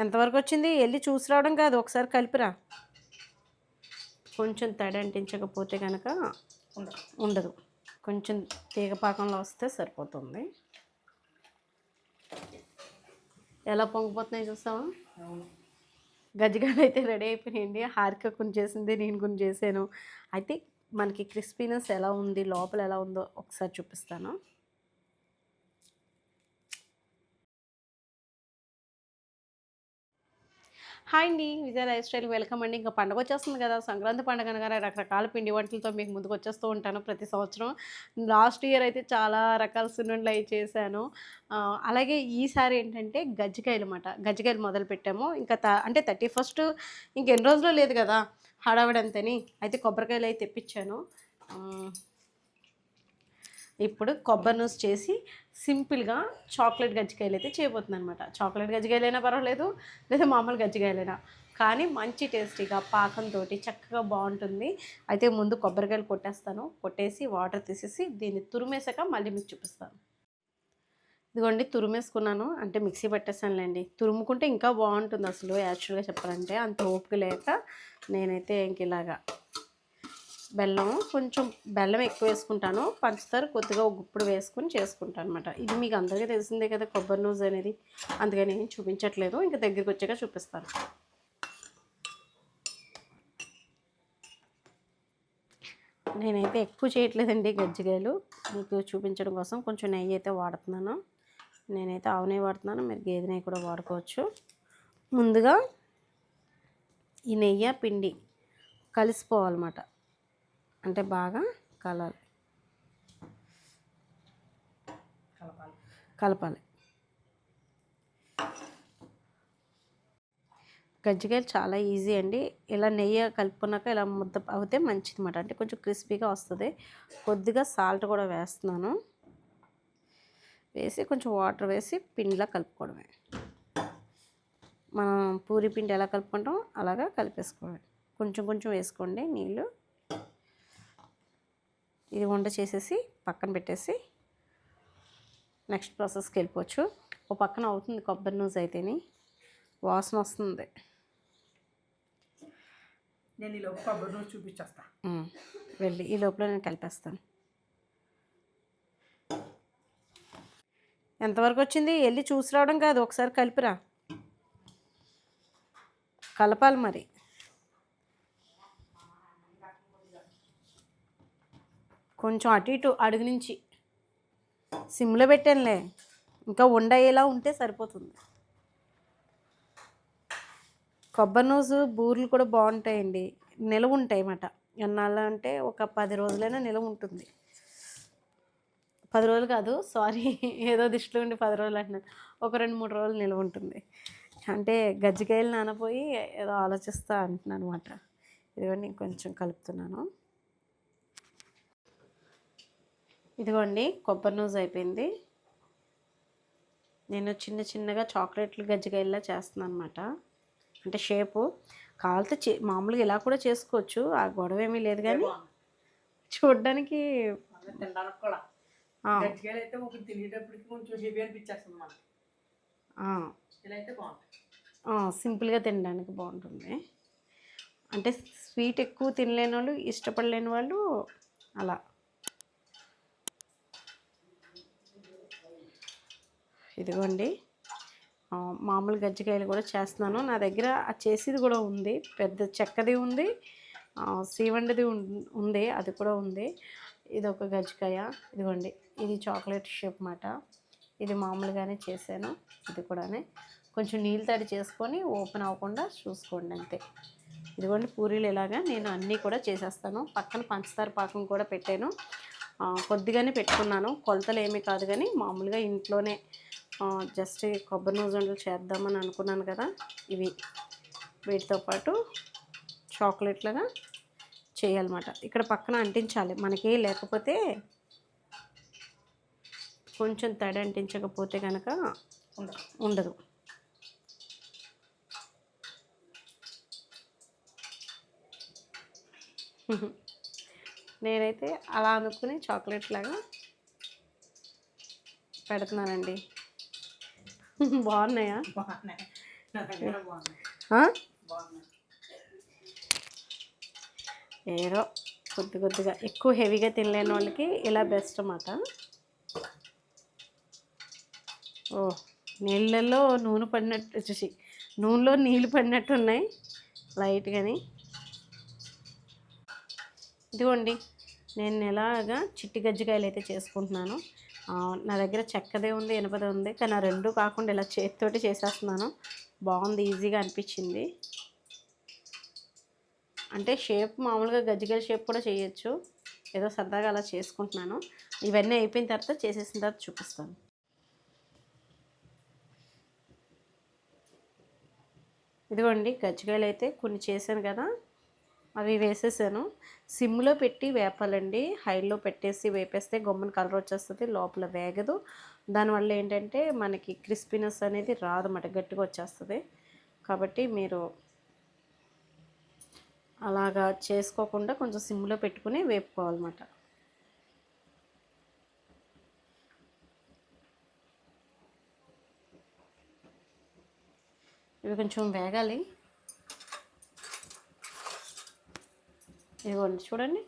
ఎంతవరకు వచ్చింది వెళ్ళి చూసి రావడం కాదు, ఒకసారి కలిపిరా. కొంచెం తడి అంటించకపోతే కనుక ఉండదు. కొంచెం తీగపాకంలో వస్తే సరిపోతుంది. ఎలా పొంగిపోతున్నాయి చూస్తావా? గజ్జికాయలు అయితే రెడీ అయిపోయినాయండి. హారిక కొన్ని చేసింది, నేను కొన్ని చేశాను. అయితే మనకి క్రిస్పీనెస్ ఎలా ఉంది, లోపల ఎలా ఉందో ఒకసారి చూపిస్తాను. హాయ్ అండి, విజయ లైఫ్ స్టైల్ వెల్కమ్ అండి. ఇంకా పండుగ వచ్చేస్తుంది కదా, సంక్రాంతి పండుగ అనగానే రకరకాల పిండి వంటలతో మీకు ముందుకు వచ్చేస్తూ ఉంటాను ప్రతి సంవత్సరం. లాస్ట్ ఇయర్ అయితే చాలా రకాల సున్నుండలు అవి చేశాను. అలాగే ఈసారి ఏంటంటే గజ్జికాయలు అన్నమాట. గజ్జికాయలు మొదలు పెట్టాము. ఇంకా అంటే 31st ఇంకెన్ని రోజులు లేదు కదా హడావిడంతని. అయితే కొబ్బరికాయలు అయితే తెప్పించాను. ఇప్పుడు కొబ్బరి నూనె చేసి సింపుల్గా చాక్లెట్ గజ్జికాయలు అయితే చేయబోతుంది అనమాట. చాక్లెట్ గజ్జికాయలైనా పర్వాలేదు, లేదా మామూలు గజ్జికాయలైనా, కానీ మంచి టేస్టీగా పాకంతో చక్కగా బాగుంటుంది. అయితే ముందు కొబ్బరికాయలు కొట్టేస్తాను. కొట్టేసి వాటర్ తీసేసి దీన్ని తురిమేసాక మళ్ళీ మీకు చూపిస్తాను. ఇదిగోండి తురిమేసుకున్నాను, అంటే మిక్సీ పట్టేసానులేండి. తురుముకుంటే ఇంకా బాగుంటుంది అసలు, యాక్చువల్గా చెప్పాలంటే. అంత ఓపిక లేక నేనైతే ఇంక ఇలాగా కొంచెం బెల్లం ఎక్కువ వేసుకుంటాను, పంచదార కొద్దిగా ఒక గుప్పుడు వేసుకొని చేసుకుంటాను అనమాట. ఇది మీకు అందరికీ తెలిసిందే కదా కొబ్బరి నూజ్ అనేది, అందుకని నేను చూపించట్లేదు. ఇంకా దగ్గరికి వచ్చాక చూపిస్తాను. నేనైతే ఎక్కువ చేయట్లేదండి గజ్జికాయలు, మీకు చూపించడం కోసం కొంచెం నెయ్యి అయితే వాడుతున్నాను. నేనైతే ఆవు నెయ్యి వాడుతున్నాను, మీరు గేదె నెయ్యి కూడా వాడుకోవచ్చు. ముందుగా ఈ నెయ్యి పిండి కలిసిపోవాలన్నమాట, అంటే బాగా కలపాలి. గజ్జికాయలు చాలా ఈజీ అండి. ఇలా నెయ్యి కలుపుకున్నాక ఇలా ముద్ద అవుతే మంచిది అన్నమాట, అంటే కొంచెం క్రిస్పీగా వస్తుంది. కొద్దిగా సాల్ట్ కూడా వేస్తున్నాను. వేసి కొంచెం వాటర్ వేసి పిండిలా కలుపుకోవడమే. మనం పూరి పిండి ఎలా కలుపుకుంటాం అలాగా కలిపేసుకోవడమే. కొంచెం కొంచెం వేసుకోండి నీళ్ళు. ఇది వంట చేసేసి పక్కన పెట్టేసి నెక్స్ట్ ప్రాసెస్కి వెళ్ళిపోవచ్చు. ఒక పక్కన అవుతుంది కొబ్బరి నూజ్ అయితేని, వాసన వస్తుంది. నేను ఈ లోపు కొబ్బరి నూజ్ చూపించేస్తా. వెళ్ళి ఈ లోపల నేను కలిపేస్తాను. ఎంతవరకు వచ్చింది వెళ్ళి చూసి రావడం కాదు, ఒకసారి కలిపిరా. కలపాలి మరి. కొంచెం అటు ఇటు అడుగు నుంచి సిమ్లో పెట్టానులే, ఇంకా ఉండేలా ఉంటే సరిపోతుంది. కొబ్బరి నూజు బూరెలు కూడా బాగుంటాయండి, నిలవ ఉంటాయి అన్నమాట. ఎన్నాళ్ళు అంటే ఒక 10 రోజులైనా నిలవ ఉంటుంది. 10 రోజులు కాదు, సారీ, ఏదో దిష్టిలో ఉండి 10 రోజులు అంటున్నాను. ఒక 2-3 రోజులు నిలవ ఉంటుంది. అంటే గజ్జికాయలు నానపోయి ఏదో ఆలోచిస్తా అంటున్నాను అనమాట. ఇదిగోండి కొంచెం కలుపుతున్నాను. ఇదిగోండి కొబ్బరి నూజ్ అయిపోయింది. నేను చిన్న చిన్నగా చాక్లెట్లు గజ్జికాయల్లా చేస్తున్నాను అనమాట. అంటే షేపు కావాలితే మామూలుగా ఇలా కూడా చేసుకోవచ్చు, ఆ గొడవ ఏమీ లేదు. కానీ చూడడానికి తినడానికి కూడా గజ్జికాయలు అయితే ఒక తినేటప్పటికి కొంచెం హెవీ అనిపించేస్తుంది మనకి. ఇలా అయితే బాగుంటుంది, సింపుల్గా తినడానికి బాగుంటుంది. అంటే స్వీట్ ఎక్కువ తినలేని వాళ్ళు, ఇష్టపడలేని వాళ్ళు అలా. ఇదిగోండి మామూలు గజ్జికాయలు కూడా చేస్తున్నాను. నా దగ్గర చేసేది కూడా ఉంది, పెద్ద చెక్కది ఉంది, సీవండిది ఉంది, అది కూడా ఉంది. ఇది ఒక గజ్జికాయ. ఇదిగోండి ఇది చాక్లెట్ షేప్ అన్నమాట. ఇది మామూలుగానే చేశాను. ఇది కూడా కొంచెం నీళ్ళు తడి చేసుకొని ఓపెన్ అవ్వకుండా చూసుకోండి అంతే. ఇదిగోండి పూరీలు ఇలాగా నేను అన్నీ కూడా చేసేస్తాను. పక్కన పంచదార పాకం కూడా పెట్టాను, కొద్దిగానే పెట్టుకున్నాను, కొలతలు ఏమీ కాదు. కానీ మామూలుగా ఇంట్లోనే జస్ట్ కొబ్బరి నూజ్ ఉండలు చేద్దామని అనుకున్నాను కదా, ఇవి వీటితో పాటు చాక్లెట్లుగా చేయాలన్నమాట. ఇక్కడ పక్కన అంటించాలి మనకి, లేకపోతే కొంచెం తడి అంటించకపోతే కనుక ఉండదు. నేనైతే అలా అనుకుని చాక్లెట్ లాగా పెడుతున్నానండి. బాగున్నాయా? ఆ? బాగున్నాయి. ఏదో కొద్దిగా ఎక్కువ హెవీగా తినలేని వాళ్ళకి ఇలా బెస్ట్ అన్నమాట. ఓ నీళ్ళల్లో నూనె పడినట్టు చూసి నూనెలో నీళ్ళు పడినట్టు ఉన్నాయి లైట్గాని. ఇదిగోండి నేను ఎలాగా చిట్టి గజ్జికాయలు అయితే చేసుకుంటున్నాను. నా దగ్గర చెక్కదే ఉంది, ఇనుపదే ఉంది, కానీ ఆ రెండు కాకుండా ఇలా చేతితోటి చేసేస్తున్నాను. బాగుంది, ఈజీగా అనిపించింది. అంటే షేప్ మామూలుగా గజ్జికాయ షేప్ కూడా చేయొచ్చు. ఏదో సరదాగా అలా చేసుకుంటున్నాను. ఇవన్నీ అయిపోయిన తర్వాత చేసేసిన తర్వాత చూపిస్తాను. ఇదిగోండి గజ్జికాయలు అయితే కొన్ని చేశాను కదా, అవి వేసేసాను. సిమ్లో పెట్టి వేపాలండి. హైలో పెట్టేసి వేపేస్తే గమ్మున కలర్ వచ్చేస్తుంది, లోపల వేగదు. దానివల్ల ఏంటంటే మనకి క్రిస్పీనెస్ అనేది రాదన్నమాట, గట్టిగా వచ్చేస్తుంది. కాబట్టి మీరు అలాగా చేసుకోకుండా కొంచెం సిమ్లో పెట్టుకుని వేపుకోవాలన్నమాట. ఇవి కొంచెం వేగాలి. ఇదిగోండి చూడండి,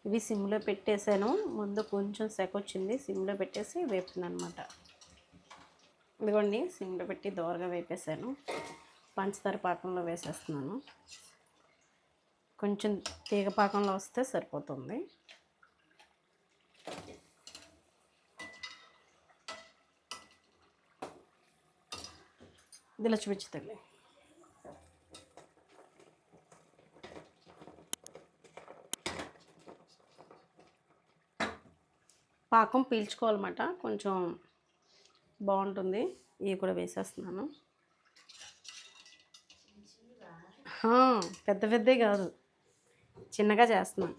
ఇవి సిమ్లో పెట్టేసాను. ముందు కొంచెం సెక వచ్చింది, సిమ్లో పెట్టేసి వేపుతున్నాను అనమాట. ఇదిగోండి సిమ్లో పెట్టి దోరగా వేపేసాను. పంచదార పాకంలో వేసేస్తున్నాను. కొంచెం తీగ పాకంలో వస్తే సరిపోతుంది. ఇదిలా చూపించుతుంది. పాకం పీల్చుకోవాలన్నమాట, కొంచెం బాగుంటుంది. ఇవి కూడా వేసేస్తున్నాను. పెద్ద పెద్దే కాదు, చిన్నగా చేస్తున్నాను.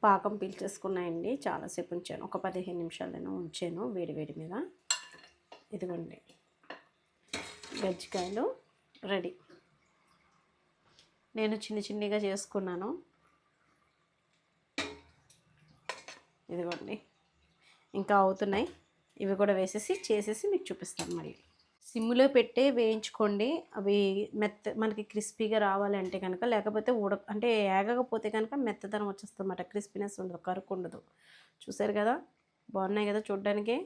పాకం పీల్చేసుకున్నాయండి. చాలాసేపు ఉంచాను, ఒక 15 నిమిషాలైనా ఉంచాను వేడి వేడి మీద. ఇదిగోండి గజ్జికాయలు రెడీ. నేను చిన్నగా చేసుకున్నాను. ఇదిగోండి ఇంకా అవుతున్నాయి. ఇవి కూడా చేసేసి మీకు చూపిస్తాను. మళ్ళీ సిమ్లో పెట్టే వేయించుకోండి. అవి మనకి క్రిస్పీగా రావాలంటే కనుక, లేకపోతే అంటే ఏగకపోతే కనుక మెత్తదనం వచ్చేస్తుంది అన్నమాట, క్రిస్పీనెస్ ఉండదు, కరుకు ఉండదు. చూసారు కదా, బాగున్నాయి కదా చూడడానికి.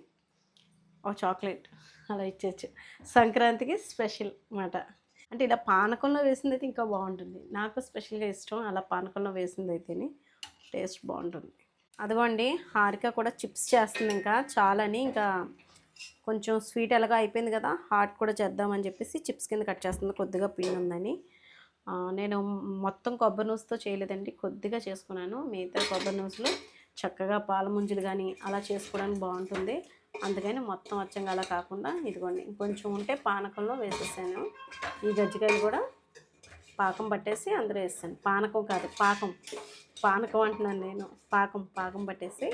ఒక చాక్లెట్ అలా ఇచ్చేయచ్చు, సంక్రాంతికి స్పెషల్ అన్నమాట. అంటే ఇలా పానకంలో వేసింది అయితే ఇంకా బాగుంటుంది. నాకు స్పెషల్గా ఇష్టం అలా పానకంలో వేసింది అయితేనే టేస్ట్ బాగుంటుంది. అదిగోండి హారిక కూడా చిప్స్ చేస్తుంది. ఇంకా చాలని, ఇంకా కొంచెం స్వీట్ ఎలాగో అయిపోయింది కదా, హాట్ కూడా చేద్దామని చెప్పేసి చిప్స్ కింద కట్ చేస్తుంది. కొద్దిగా పిండి ఉందని. నేను మొత్తం కొబ్బరి నూసుతో చేయలేదండి, కొద్దిగా చేసుకున్నాను. మిగతా కొబ్బరి నూసులు చక్కగా పాల ముంజులు కానీ అలా చేసుకోవడానికి బాగుంటుంది. అందుకని మొత్తం అచ్చంగా అలా కాకుండా ఇదిగోండి కొంచెం ఉంటే పానకంలో వేసేసాను. ఈ గజ్జికాయలు కూడా పాకం పట్టేసి అందులో వేసాను. పానకం కాదు, పానకం అంటున్నాను నేను. పాకం పట్టేసి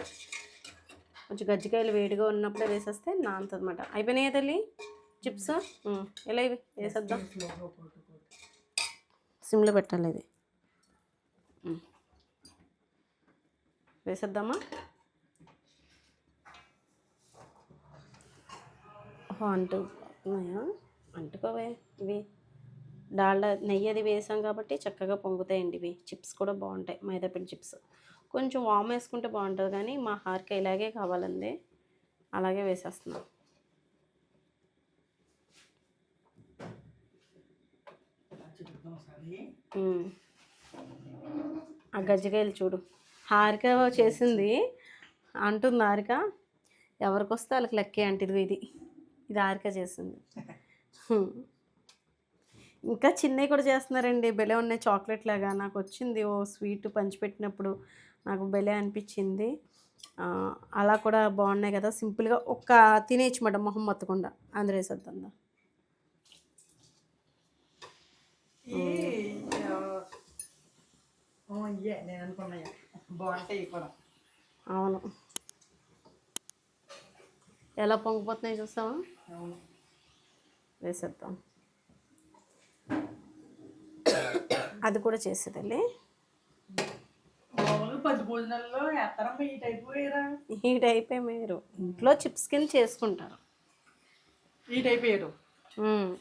కొంచెం గజ్జికాయలు వేడిగా ఉన్నప్పుడే వేసేస్తే నానుతుంది అన్నమాట. అయిపోయినాయి తల్లి చిప్స్. ఎలా ఇవి వేసేద్దాం, సిమ్లో పెట్టాలి. ఇది వేసేద్దామా? అంటుకోవే. ఇవి డాల్డా నెయ్యి అది వేసాం కాబట్టి చక్కగా పొంగుతాయండి. ఇవి చిప్స్ కూడా బాగుంటాయి, మైదాపిండి చిప్స్. కొంచెం వామ్ వేసుకుంటే బాగుంటుంది, కానీ మా హారిక ఇలాగే కావాలండి, అలాగే వేసేస్తున్నాం. ఆ గజ్జికాయలు చూడు, హారిక చేసింది అంటుంది. హారిక ఎవరికి వస్తే వాళ్ళకి లెక్కే అంటే ఇది హారిక చేసింది. ఇంకా చిన్నవి కూడా చేస్తున్నారండి, భలే ఉన్నాయి, చాక్లెట్ లాగా. నాకు వచ్చింది ఓ స్వీట్ పంచిపెట్టినప్పుడు, నాకు భలే అనిపించింది. అలా కూడా బాగున్నాయి కదా, సింపుల్గా ఒక్క తినేయచ్చు మాట, మొహం మొత్తకుండా. అందులో వేసేద్దాం. అవును, ఎలా పొంగిపోతున్నాయి చూస్తావా? వేసేద్దాం. అది కూడా చేసేదండి. పది భోజనాల్లో వేస్తారమ్మా ఈ టైపు వేయరా? ఈ టైప్ మీరు ఇంట్లో చిప్స్ కింద చేసుకుంటారు. ఈ టైప్ వేయరు. మ్మ్.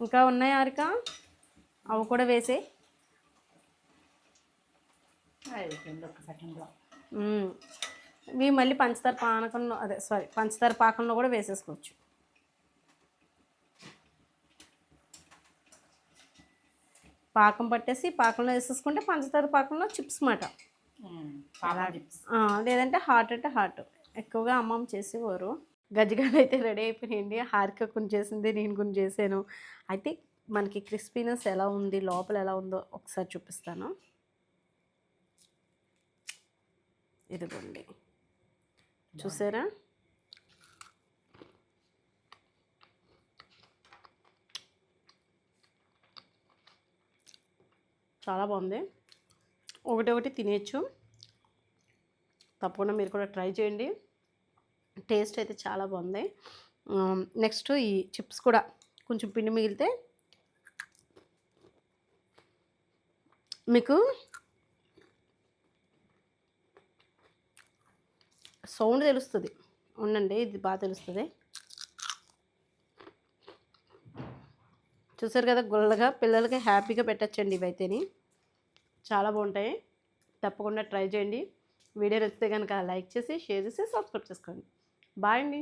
ఇంకా ఉన్నాయి హారిక, అవి కూడా వేసే. అయిపోయింది ఒక సెకండ్లో. ఇవి మళ్ళీ పంచదార పానకంలో, అదే సారీ పంచదార పాకంలో కూడా వేసేసుకోవచ్చు. పాకం పట్టేసి పాకంలో వేసేసుకుంటే పంచదార పాకంలో చిప్స్ మాట. చిప్స్. లేదంటే హాట్ అంటే హాట్. ఎక్కువగా అమ్మమ్మ చేసేవారు. గజ్జికాయలు అయితే రెడీ అయిపోయినాయండి. హారిక కొన్ని చేసింది, నేను కొన్ని చేశాను. అయితే మనకి క్రిస్పీనెస్ ఎలా ఉంది, లోపల ఎలా ఉందో ఒకసారి చూపిస్తాను. ఇదిగోండి, చూసారా? చాలా బాగుంది. ఒకటి తినేయచ్చు. తప్పకుండా మీరు కూడా ట్రై చేయండి. టేస్ట్ అయితే చాలా బాగుంది. నెక్స్ట్ ఈ చిప్స్ కూడా కొంచెం పిండి మిగిలితే మీకు సౌండ్ తెలుస్తుంది. ఉండండి, ఇది బాగా తెలుస్తుంది. చూసారు కదా, గుల్లగా పిల్లలకి హ్యాపీగా పెట్టచ్చండి. ఇవైతేని చాలా బాగుంటాయి. తప్పకుండా ట్రై చేయండి. వీడియో నచ్చితే కనుక లైక్ చేసి, షేర్ చేసి, సబ్స్క్రైబ్ చేసుకోండి. బాయ్ అండి.